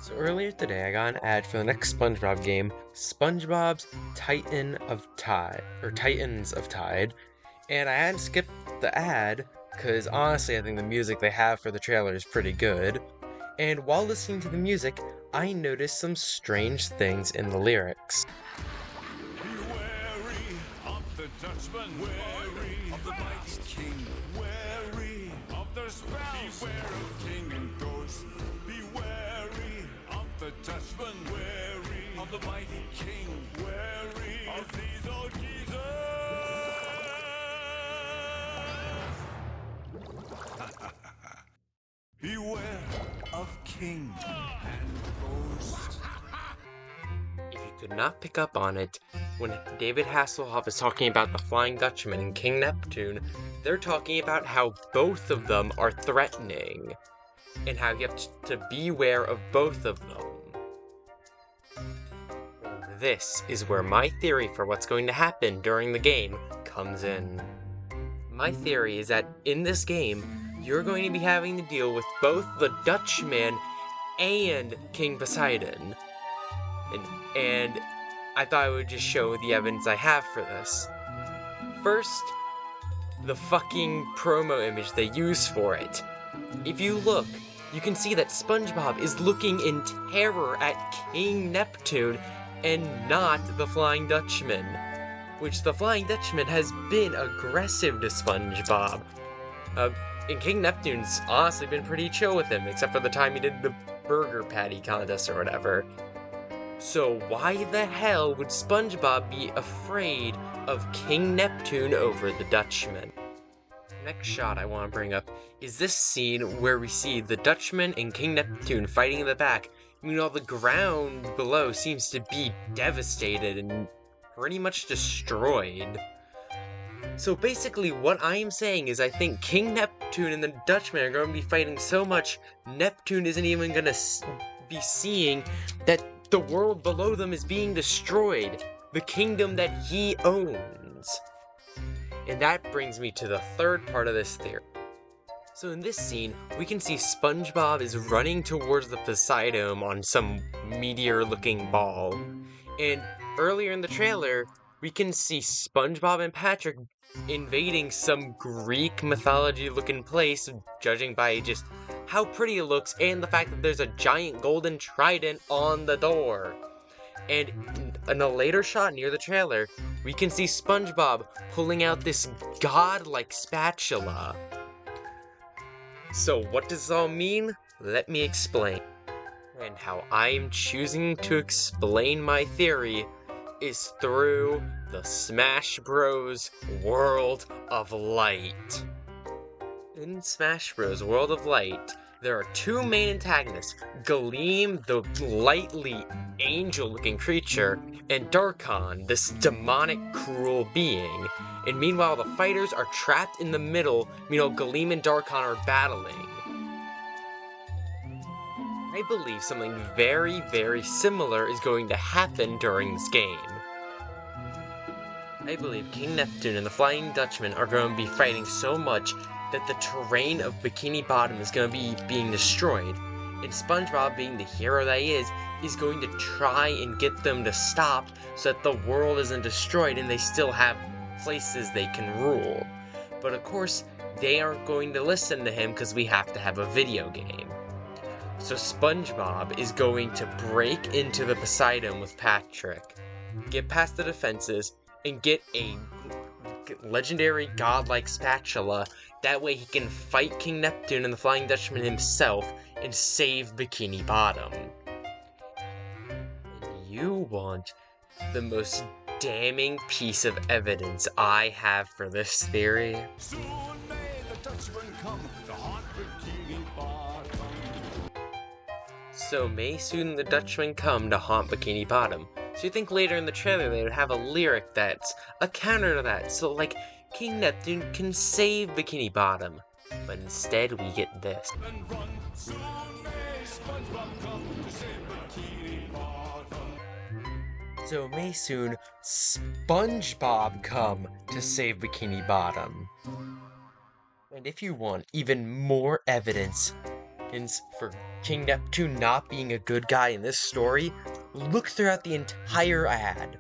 So earlier today, I got an ad for the next SpongeBob game, SpongeBob's Titans of Tide, and I had to skip the ad because honestly, I think the music they have for the trailer is pretty good. And while listening to the music, I noticed some strange things in the lyrics. Be wary of the Dutchman, wary of the mighty king, wary of the spouse, beware of king and ghost. Be wary of the Dutchman, wary of the mighty king, wary of these old geezers. Beware of king and ghost. If you could not pick up on it, when David Hasselhoff is talking about the Flying Dutchman and King Neptune, they're talking about how both of them are threatening, and how you have to beware of both of them. This is where my theory for what's going to happen during the game comes in. My theory is that in this game, you're going to be having to deal with both the Dutchman and King Poseidon. And I thought I would just show the evidence I have for this. First, the fucking promo image they use for it. If you look, you can see that SpongeBob is looking in terror at King Neptune and not the Flying Dutchman, which the Flying Dutchman has been aggressive to SpongeBob. And King Neptune's honestly been pretty chill with him, except for the time he did the burger patty contest or whatever. So why the hell would SpongeBob be afraid of King Neptune over the Dutchman? Next shot I want to bring up is this scene where we see the Dutchman and King Neptune fighting in the back. Meanwhile, the ground below seems to be devastated and pretty much destroyed. So basically what I am saying is I think King Neptune and the Dutchman are going to be fighting so much, Neptune isn't even going to be seeing that the world below them is being destroyed, the kingdom that he owns. And that brings me to the third part of this theory. So in this scene, we can see SpongeBob is running towards the Poseidon on some meteor-looking ball. And earlier in the trailer, we can see SpongeBob and Patrick invading some Greek mythology-looking place, judging by just how pretty it looks and the fact that there's a giant golden trident on the door. And in a later shot near the trailer, we can see SpongeBob pulling out this godlike spatula. So what does this all mean? Let me explain. And how I'm choosing to explain my theory is through the Smash Bros. World of Light. In Smash Bros. World of Light, there are two main antagonists, Gleam, the lightly angel-looking creature, and Darkon, this demonic, cruel being. And meanwhile, the fighters are trapped in the middle, Gleam and Darkon are battling. I believe something very, very similar is going to happen during this game. I believe King Neptune and the Flying Dutchman are going to be fighting so much that the terrain of Bikini Bottom is going to be being destroyed, and SpongeBob, being the hero that he is going to try and get them to stop so that the world isn't destroyed and they still have places they can rule. But of course, they aren't going to listen to him because we have to have a video game. So SpongeBob is going to break into the Poseidon with Patrick, get past the defenses, and get a legendary godlike spatula. That way he can fight King Neptune and the Flying Dutchman himself and save Bikini Bottom. And you want the most damning piece of evidence I have for this theory? Soon may the Dutchman come to haunt Bikini Bottom. So may soon the Dutchman come to haunt Bikini Bottom. So you think later in the trailer they would have a lyric that's a counter to that, so like King Neptune can save Bikini Bottom. But instead we get this. And run, soon may SpongeBob come to save Bikini Bottom. So may soon SpongeBob come to save Bikini Bottom. And if you want even more evidence reasons for King Neptune not being a good guy in this story, look throughout the entire ad.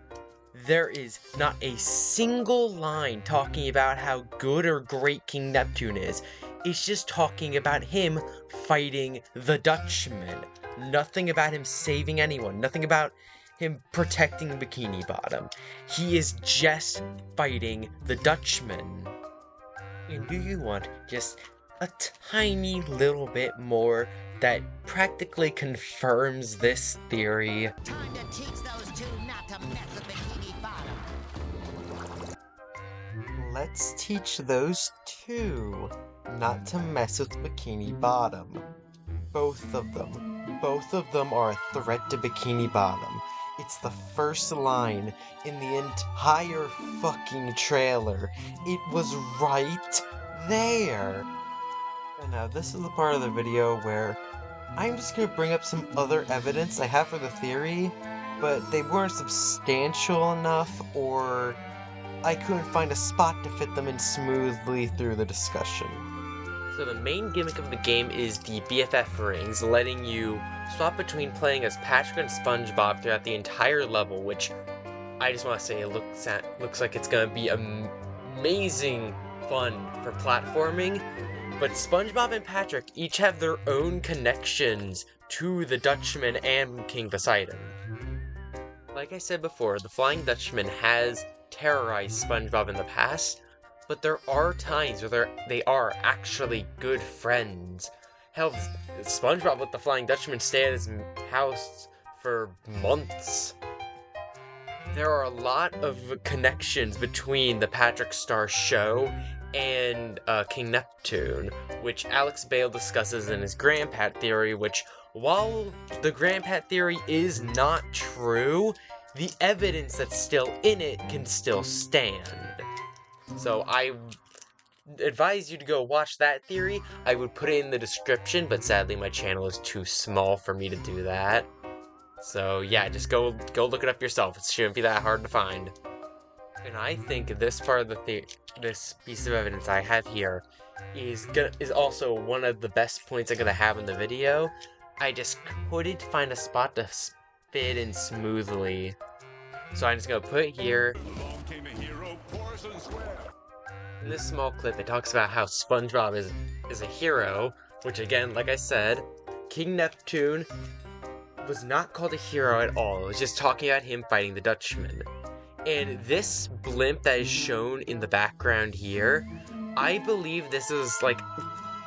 There is not a single line talking about how good or great King Neptune is. It's just talking about him fighting the Dutchman. Nothing about him saving anyone. Nothing about him protecting Bikini Bottom. He is just fighting the Dutchman. And do you want just a tiny little bit more that practically confirms this theory? Time to teach those two not to mess with Bikini Bottom. Let's teach those two not to mess with Bikini Bottom. Both of them are a threat to Bikini Bottom. It's the first line in the entire fucking trailer. It was right there. And now this is the part of the video where I'm just gonna bring up some other evidence I have for the theory, but they weren't substantial enough, or I couldn't find a spot to fit them in smoothly through the discussion. So the main gimmick of the game is the BFF rings, letting you swap between playing as Patrick and Spongebob throughout the entire level, which I just want to say it looks like it's gonna be amazing fun for platforming. But Spongebob and Patrick each have their own connections to the Dutchman and King Poseidon. Like I said before, the Flying Dutchman has terrorized SpongeBob in the past, but there are times where they are actually good friends. Hell, SpongeBob let the Flying Dutchman stay at his house for months. There are a lot of connections between the Patrick Star Show and King Neptune, which Alex Bale discusses in his Grandpat theory, which, while the Grandpat theory is not true, the evidence that's still in it can still stand. So I advise you to go watch that theory. I would put it in the description, but sadly my channel is too small for me to do that. So yeah, just go look it up yourself. It shouldn't be that hard to find. And I think this part of this piece of evidence I have here is also one of the best points I'm gonna have in the video. I just couldn't find a spot to fit in smoothly, so I'm just gonna put it here. Along came a hero, coarse and square. In this small clip, it talks about how SpongeBob is a hero, which again, like I said, King Neptune was not called a hero at all. It was just talking about him fighting the Dutchman. And this blimp that is shown in the background here, I believe this is like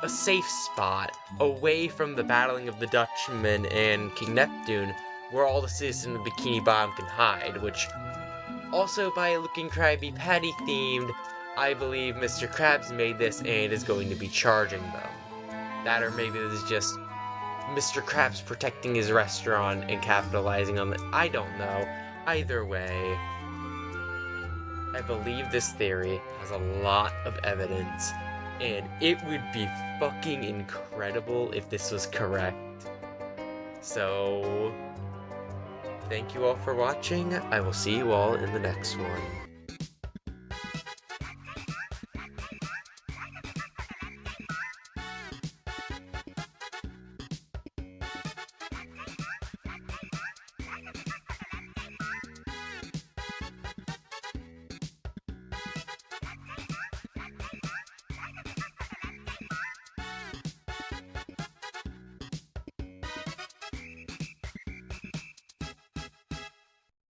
a safe spot away from the battling of the Dutchman and King Neptune, where all the citizens of Bikini Bottom can hide, which also, by looking Krabby Patty themed, I believe Mr. Krabs made this and is going to be charging them. That, or maybe this is just Mr. Krabs protecting his restaurant and capitalizing on it. I don't know. Either way, I believe this theory has a lot of evidence, and it would be fucking incredible if this was correct. So, thank you all for watching. I will see you all in the next one.